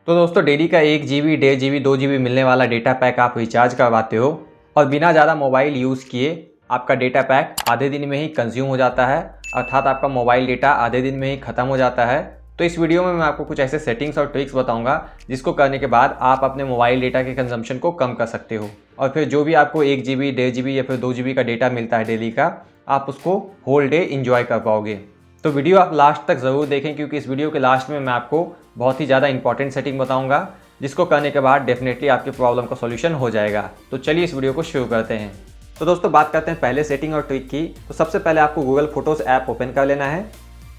तो दोस्तों डेली का 1 GB 1.5 GB 2 GB मिलने वाला डेटा पैक आप रिचार्ज करवाते हो और बिना ज़्यादा मोबाइल यूज़ किए आपका डेटा पैक आधे दिन में ही कंज्यूम हो जाता है, अर्थात आपका मोबाइल डेटा आधे दिन में ही ख़त्म हो जाता है। तो इस वीडियो में मैं आपको कुछ ऐसे सेटिंग्स और ट्रिक्स बताऊंगा जिसको करने के बाद आप अपने मोबाइल डेटा के कंजम्पशन को कम कर सकते हो और फिर जो भी आपको 1 GB 1.5 GB या फिर 2 GB का डेटा मिलता है डेली का, आप उसको होल डे इंजॉय कर पाओगे। तो वीडियो आप लास्ट तक ज़रूर देखें क्योंकि इस वीडियो के लास्ट में मैं आपको बहुत ही ज़्यादा इंपॉर्टेंट सेटिंग बताऊंगा जिसको करने के बाद डेफिनेटली आपके प्रॉब्लम का सॉल्यूशन हो जाएगा। तो चलिए इस वीडियो को शुरू करते हैं। तो दोस्तों बात करते हैं पहले सेटिंग और ट्रिक की। तो सबसे पहले आपको गूगल फोटोज़ ऐप ओपन कर लेना है।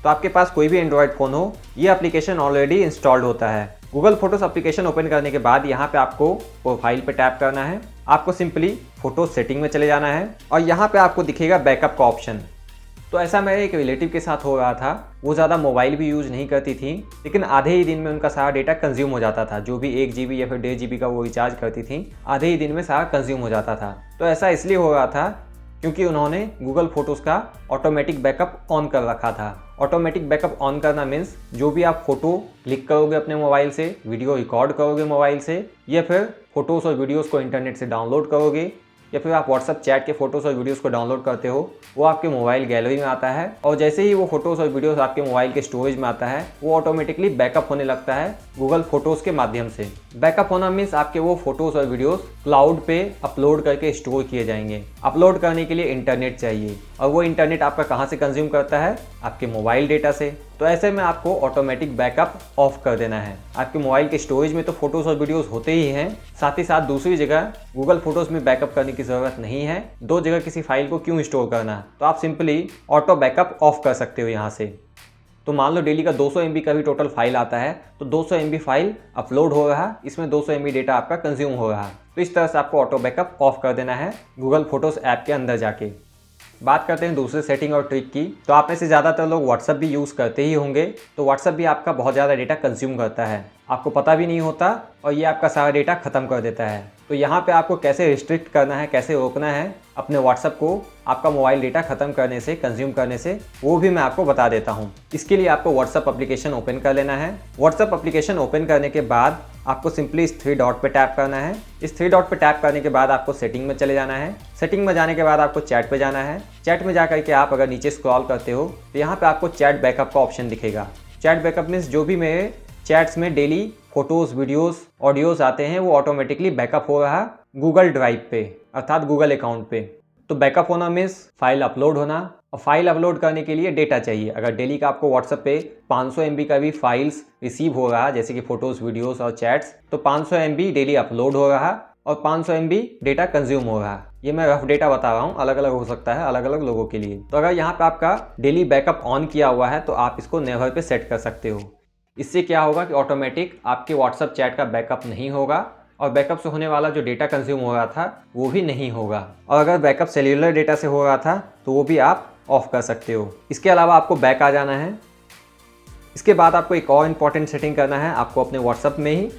तो आपके पास कोई भी एंड्रॉयड फ़ोन हो, ये एप्लीकेशन ऑलरेडी इंस्टॉल्ड होता है। गूगल फोटोज़ एप्लीकेशन ओपन करने के बाद यहाँ पे आपको प्रोफाइल पे टैप करना है। आपको सिंपली फोटो सेटिंग में चले जाना है और यहाँ पे आपको दिखेगा बैकअप का ऑप्शन। तो ऐसा मेरे एक रिलेटिव के साथ हो रहा था। वो ज़्यादा मोबाइल भी यूज़ नहीं करती थी, लेकिन आधे ही दिन में उनका सारा डेटा कंज्यूम हो जाता था। जो भी 1 GB या फिर 1.5 GB का वो रिचार्ज करती थी, आधे ही दिन में सारा कंज्यूम हो जाता था। तो ऐसा इसलिए हो रहा था क्योंकि उन्होंने गूगल फोटोज़ का ऑटोमेटिक बैकअप ऑन कर रखा था। ऑटोमेटिक बैकअप ऑन करना मीन्स जो भी आप फोटो क्लिक करोगे अपने मोबाइल से, वीडियो रिकॉर्ड करोगे मोबाइल से, या फिर फोटोज़ और वीडियोज़ को इंटरनेट से डाउनलोड करोगे, या फिर आप व्हाट्सअप चैट के फोटोज़ और वीडियोज़ को डाउनलोड करते हो, वो आपके मोबाइल गैलरी में आता है और जैसे ही वो फोटोज़ और वीडियोज़ आपके मोबाइल के स्टोरेज में आता है वो ऑटोमेटिकली बैकअप होने लगता है गूगल फोटोज़ के माध्यम से। बैकअप होना मीन्स आपके वो फोटोज़ और वीडियोज़ क्लाउड पे अपलोड करके स्टोर किए जाएंगे। अपलोड करने के लिए इंटरनेट चाहिए और वो इंटरनेट आपका कहाँ से कंज्यूम करता है? आपके मोबाइल डेटा से। तो ऐसे में आपको ऑटोमेटिक बैकअप ऑफ कर देना है। आपके मोबाइल के स्टोरेज में तो फोटोज़ और वीडियोज़ होते ही हैं, साथ ही साथ दूसरी जगह गूगल फोटोज़ में बैकअप करने की ज़रूरत नहीं है। दो जगह किसी फाइल को क्यों स्टोर करना? तो आप सिंपली ऑटो बैकअप ऑफ कर सकते हो यहाँ से। तो मान लो डेली का 200 MB का भी टोटल फाइल आता है, तो 200 MB फाइल अपलोड हो रहा, इसमें 200 MB डेटा आपका कंज्यूम हो रहा। तो इस तरह से आपको ऑटो बैकअप ऑफ कर देना है गूगल फोटोज़ ऐप के अंदर जाके। बात करते हैं दूसरे सेटिंग और ट्रिक की। तो आप में से ज़्यादातर लोग व्हाट्सअप भी यूज़ करते ही होंगे। तो व्हाट्सअप भी आपका बहुत ज़्यादा डेटा कंज्यूम करता है, आपको पता भी नहीं होता और ये आपका सारा डेटा ख़त्म कर देता है। तो यहाँ पे आपको कैसे रिस्ट्रिक्ट करना है, कैसे रोकना है अपने व्हाट्सअप को आपका मोबाइल डेटा ख़त्म करने से, कंज्यूम करने से, वो भी मैं आपको बता देता हूँ। इसके लिए आपको व्हाट्सअप एप्लीकेशन ओपन कर लेना है। व्हाट्सअप एप्लीकेशन ओपन करने के बाद आपको सिंपली इस 3 डॉट पे टैप करना है। इस 3 डॉट पे टैप करने के बाद आपको सेटिंग में चले जाना है। सेटिंग में जाने के बाद आपको चैट पे जाना है। चैट में जाकर के आप अगर नीचे स्क्रॉल करते हो तो यहाँ पे आपको चैट बैकअप का ऑप्शन दिखेगा। चैट बैकअप मीन्स जो भी मेरे चैट्स में डेली फोटोज़, वीडियोज़, ऑडियोज़ आते हैं वो ऑटोमेटिकली बैकअप हो रहा गूगल ड्राइव पे, अर्थात गूगल अकाउंट पे। तो बैकअप होना मीन्स फाइल अपलोड होना, और फाइल अपलोड करने के लिए डेटा चाहिए। अगर डेली का आपको व्हाट्सएप पे 500 MB का भी फाइल्स रिसीव हो रहा, जैसे कि फ़ोटोज़, वीडियोज़ और चैट्स, तो 500 MB डेली अपलोड हो रहा और 500 MB डेटा कंज्यूम हो रहा। ये मैं रफ डेटा बता रहा हूँ, अलग अलग हो सकता है अलग अलग लोगों के लिए। तो अगर यहाँ पे आपका डेली बैकअप ऑन किया हुआ है तो आप इसको नेवर पे सेट कर सकते हो। इससे क्या होगा कि ऑटोमेटिक आपके व्हाट्सएप चैट का बैकअप नहीं होगा और बैकअप से होने वाला जो डेटा कंज्यूम हो रहा था वो भी नहीं होगा। और अगर बैकअप सेल्यूलर डेटा से हो रहा था तो वो भी आप ऑफ कर सकते हो। इसके अलावा आपको बैक आ जाना है। इसके बाद आपको एक और इम्पॉर्टेंट सेटिंग करना है। आपको अपने व्हाट्सएप में ही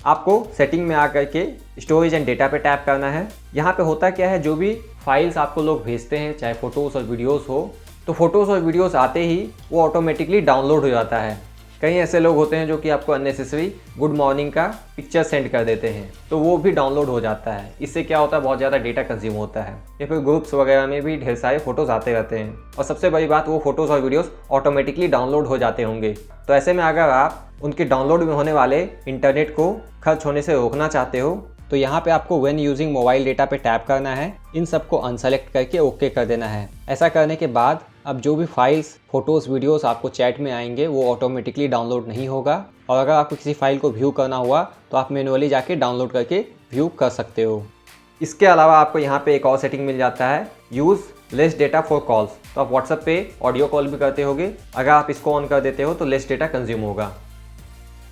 आपको सेटिंग में आकर के स्टोरेज एंड डेटा पे टैप करना है। यहाँ पे होता क्या है, जो भी फाइल्स आपको लोग भेजते हैं, चाहे फ़ोटोज़ और वीडियोज़ हो, तो फ़ोटोज़ और वीडियोज़ आते ही वो ऑटोमेटिकली डाउनलोड हो जाता है। कई ऐसे लोग होते हैं जो कि आपको अननेसेसरी गुड मॉर्निंग का पिक्चर सेंड कर देते हैं, तो वो भी डाउनलोड हो जाता है। इससे क्या होता है, बहुत ज़्यादा डेटा कंज्यूम होता है। या फिर ग्रुप्स वगैरह में भी ढेर सारे फोटोज़ आते रहते हैं और सबसे बड़ी बात, वो फोटोज़ और वीडियोज़ ऑटोमेटिकली डाउनलोड हो जाते होंगे। तो ऐसे में अगर आप उनके डाउनलोड में होने वाले इंटरनेट को खर्च होने से रोकना चाहते हो तो यहाँ पे आपको व्हेन यूजिंग मोबाइल डेटा पे टैप करना है। इन सबको अनसेलेक्ट करके ओके कर देना है। ऐसा करने के बाद अब जो भी फाइल्स, फोटोज़, वीडियोस आपको चैट में आएंगे वो ऑटोमेटिकली डाउनलोड नहीं होगा और अगर आपको किसी फाइल को व्यू करना हुआ तो आप मैनुअली जाके डाउनलोड करके व्यू कर सकते हो। इसके अलावा आपको यहाँ पे एक और सेटिंग मिल जाता है, use less data for calls. तो आप व्हाट्सएप पे ऑडियो कॉल भी करते होगे, अगर आप इसको ऑन कर देते हो तो लेस डेटा कंज्यूम होगा।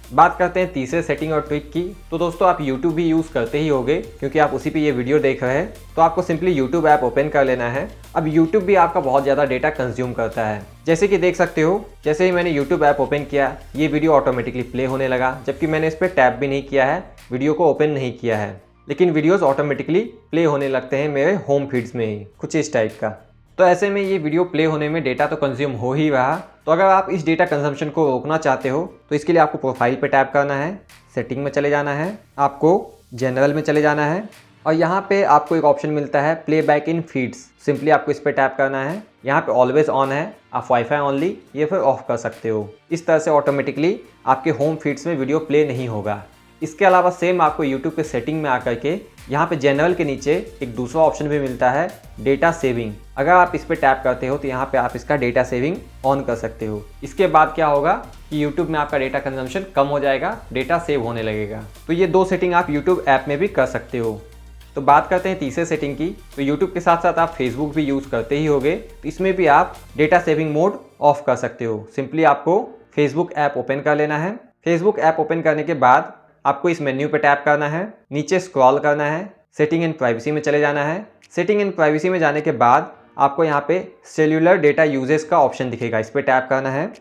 बात करते हैं तीसरे सेटिंग और ट्रिक की। तो दोस्तों आप YouTube भी यूज़ करते ही होगे क्योंकि आप उसी पे ये वीडियो देख रहे हैं। तो आपको सिंपली YouTube ऐप ओपन कर लेना है। अब YouTube भी आपका बहुत ज़्यादा डेटा कंज्यूम करता है, जैसे कि देख सकते हो। जैसे ही मैंने YouTube ऐप ओपन किया, ये वीडियो ऑटोमेटिकली प्ले होने लगा, जबकि मैंने इस पर टैप भी नहीं किया है, वीडियो को ओपन नहीं किया है, लेकिन वीडियोज़ ऑटोमेटिकली प्ले होने लगते हैं मेरे होम फीड्स में ही, कुछ इस टाइप का। तो ऐसे में ये वीडियो प्ले होने में डेटा तो कंज्यूम हो ही रहा। तो अगर आप इस डेटा कंजम्पशन को रोकना चाहते हो तो इसके लिए आपको प्रोफाइल पे टैप करना है। सेटिंग में चले जाना है, आपको जनरल में चले जाना है और यहाँ पे आपको एक ऑप्शन मिलता है play back in feeds. Simply आपको इस पर टैप करना है। यहाँ पे ऑलवेज ऑन है, आप वाईफाई ओनली ये फिर ऑफ कर सकते हो। इस तरह से ऑटोमेटिकली आपके होम फीड्स में वीडियो प्ले नहीं होगा। इसके अलावा सेम आपको यूट्यूब के सेटिंग में आकर के यहाँ पे जनरल के नीचे एक दूसरा ऑप्शन भी मिलता है डेटा सेविंग। अगर आप इस पर टैप करते हो तो यहाँ पे आप इसका डेटा सेविंग ऑन कर सकते हो। इसके बाद क्या होगा कि यूट्यूब में आपका डेटा कंजम्पशन कम हो जाएगा, डेटा सेव होने लगेगा। तो ये 2 सेटिंग आप यूट्यूब ऐप में भी कर सकते हो। तो बात करते हैं तीसरे सेटिंग की। तो यूट्यूब के साथ साथ आप फेसबुक भी यूज़ करते ही होगे, तो इसमें भी आप डेटा सेविंग मोड ऑफ कर सकते हो। सिंपली आपको फेसबुक ऐप ओपन कर लेना है। फेसबुक ऐप ओपन करने के बाद आपको इस मेन्यू पे टैप करना है, नीचे स्क्रॉल करना है, सेटिंग एंड प्राइवेसी में चले जाना है। सेटिंग एंड प्राइवेसी में जाने के बाद आपको यहाँ पे सेल्यूलर डेटा यूजेस का ऑप्शन दिखेगा, इस पर टैप करना है।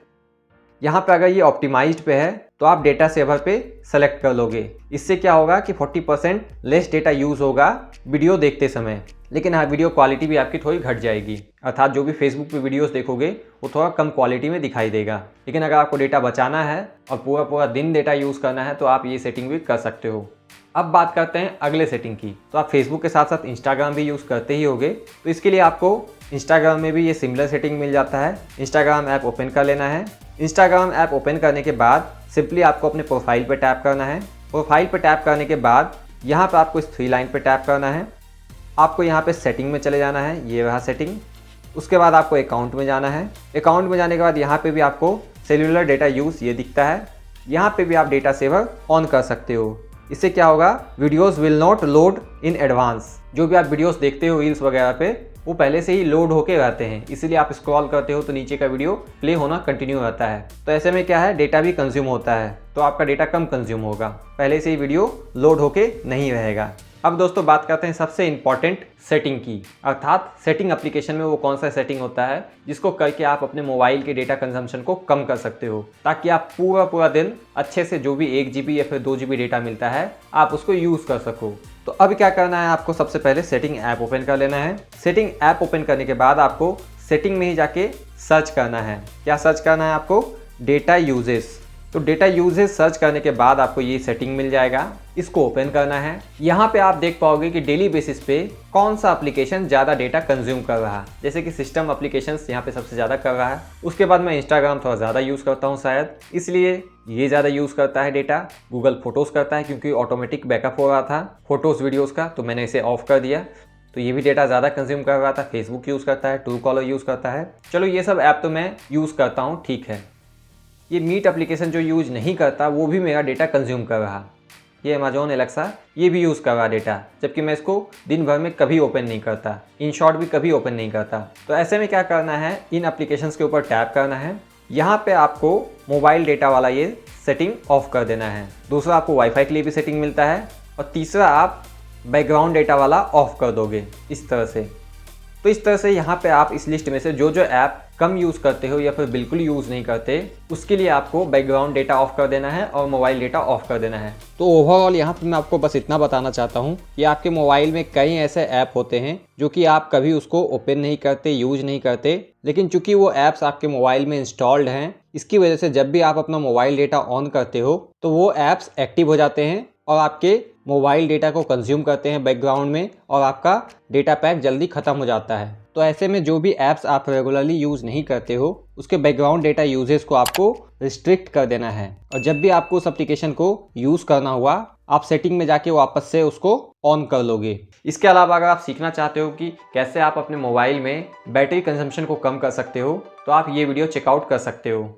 यहाँ पे अगर ये ऑप्टिमाइज्ड पे है तो आप डेटा सेवर पे सेलेक्ट कर लोगे। इससे क्या होगा कि 40% लेस डेटा यूज़ होगा वीडियो देखते समय, लेकिन हाँ वीडियो क्वालिटी भी आपकी थोड़ी घट जाएगी। अर्थात जो भी फेसबुक पे वीडियोस देखोगे वो थोड़ा कम क्वालिटी में दिखाई देगा। लेकिन अगर आपको डेटा बचाना है और पूरा दिन डेटा यूज़ करना है तो आप ये सेटिंग भी कर सकते हो। अब बात करते हैं अगले सेटिंग की। तो आप फेसबुक के साथ साथ इंस्टाग्राम भी यूज़ करते ही होगे, तो इसके लिए आपको इंस्टाग्राम में भी ये सिमिलर सेटिंग मिल जाता है। इंस्टाग्राम ऐप ओपन कर लेना है। इंस्टाग्राम ऐप ओपन करने के बाद सिंपली आपको अपने प्रोफाइल पर टैप करना है। प्रोफाइल पर टैप करने के बाद यहाँ पर आपको इस 3 लाइन पर टैप करना है। आपको यहाँ पे सेटिंग में चले जाना है, ये रहा सेटिंग। उसके बाद आपको अकाउंट में जाना है। अकाउंट में जाने के बाद यहाँ पे भी आपको सेल्यूलर डेटा यूज़ ये दिखता है। यहाँ पे भी आप डेटा सेवर ऑन कर सकते हो। इससे क्या होगा, videos will not load in advance. जो भी आप वीडियोस देखते हो रील्स वगैरह पे, वो पहले से ही लोड होके रहते हैं, इसीलिए आप स्क्रॉल करते हो तो नीचे का वीडियो प्ले होना कंटिन्यू रहता है। तो ऐसे में क्या है, डेटा भी कंज्यूम होता है, तो आपका डेटा कम कंज्यूम होगा, पहले से ही वीडियो लोड होके नहीं रहेगा। अब दोस्तों बात करते हैं सबसे इंपॉर्टेंट सेटिंग की, अर्थात सेटिंग एप्लीकेशन में वो कौन सा सेटिंग होता है जिसको करके आप अपने मोबाइल के डेटा कंजम्पशन को कम कर सकते हो, ताकि आप पूरा दिन अच्छे से जो भी 1 GB या फिर 2 GB डेटा मिलता है आप उसको यूज़ कर सको। तो अब क्या करना है, आपको सबसे पहले सेटिंग ऐप ओपन कर लेना है। सेटिंग ऐप ओपन करने के बाद आपको सेटिंग में ही जाके सर्च करना है। क्या सर्च करना है आपको, डेटा यूजेस। तो डेटा यूजेस सर्च करने के बाद आपको ये सेटिंग मिल जाएगा, इसको ओपन करना है। यहाँ पे आप देख पाओगे कि डेली बेसिस पे कौन सा एप्लीकेशन ज़्यादा डेटा कंज्यूम कर रहा है। जैसे कि सिस्टम एप्लीकेशंस यहाँ पे सबसे ज़्यादा कर रहा है। उसके बाद मैं इंस्टाग्राम थोड़ा ज़्यादा यूज़ करता हूँ शायद, इसलिए ये ज़्यादा यूज़ करता है डेटा। गूगल फोटोज़ करता है क्योंकि ऑटोमेटिक बैकअप हो रहा था फोटोज़ वीडियोज़ का, तो मैंने इसे ऑफ कर दिया, तो ये भी डेटा ज़्यादा कंज्यूम कर रहा था। फेसबुक यूज़ करता है, ट्रू कॉलर यूज़ करता है। चलो ये सब ऐप तो मैं यूज़ करता हूँ, ठीक है। ये मीट एप्लीकेशन जो यूज़ नहीं करता वो भी मेरा डेटा कंज्यूम कर रहा। ये अमेजोन एलेक्सा ये भी यूज़ कर रहा डेटा, जबकि मैं इसको दिन भर में कभी ओपन नहीं करता, इन शॉर्ट भी कभी ओपन नहीं करता। तो ऐसे में क्या करना है, इन एप्लीकेशंस के ऊपर टैप करना है। यहाँ पे आपको मोबाइल डेटा वाला ये सेटिंग ऑफ कर देना है। दूसरा, आपको वाईफाई के लिए भी सेटिंग मिलता है। और तीसरा, आप बैकग्राउंड डेटा वाला ऑफ कर दोगे इस तरह से। तो इस तरह से यहाँ पे आप इस लिस्ट में से जो ऐप कम यूज़ करते हो या फिर बिल्कुल यूज़ नहीं करते, उसके लिए आपको बैकग्राउंड डेटा ऑफ कर देना है और मोबाइल डेटा ऑफ कर देना है। तो ओवरऑल यहाँ पे मैं आपको बस इतना बताना चाहता हूँ कि आपके मोबाइल में कई ऐसे ऐप होते हैं जो कि आप कभी उसको ओपन नहीं करते, यूज नहीं करते, लेकिन चूंकि वो ऐप्स आपके मोबाइल में इंस्टॉल्ड हैं, इसकी वजह से जब भी आप अपना मोबाइल डेटा ऑन करते हो तो वो ऐप्स एक्टिव हो जाते हैं और आपके मोबाइल डेटा को कंज्यूम करते हैं बैकग्राउंड में, और आपका डेटा पैक जल्दी ख़त्म हो जाता है। तो ऐसे में जो भी ऐप्स आप रेगुलरली यूज़ नहीं करते हो उसके बैकग्राउंड डेटा यूजेस को आपको रिस्ट्रिक्ट कर देना है। और जब भी आपको उस एप्लीकेशन को यूज़ करना हुआ, आप सेटिंग में जाके वापस से उसको ऑन कर लोगे। इसके अलावा अगर आप सीखना चाहते हो कि कैसे आप अपने मोबाइल में बैटरी कंजम्पशन को कम कर सकते हो, तो आप ये वीडियो चेकआउट कर सकते हो।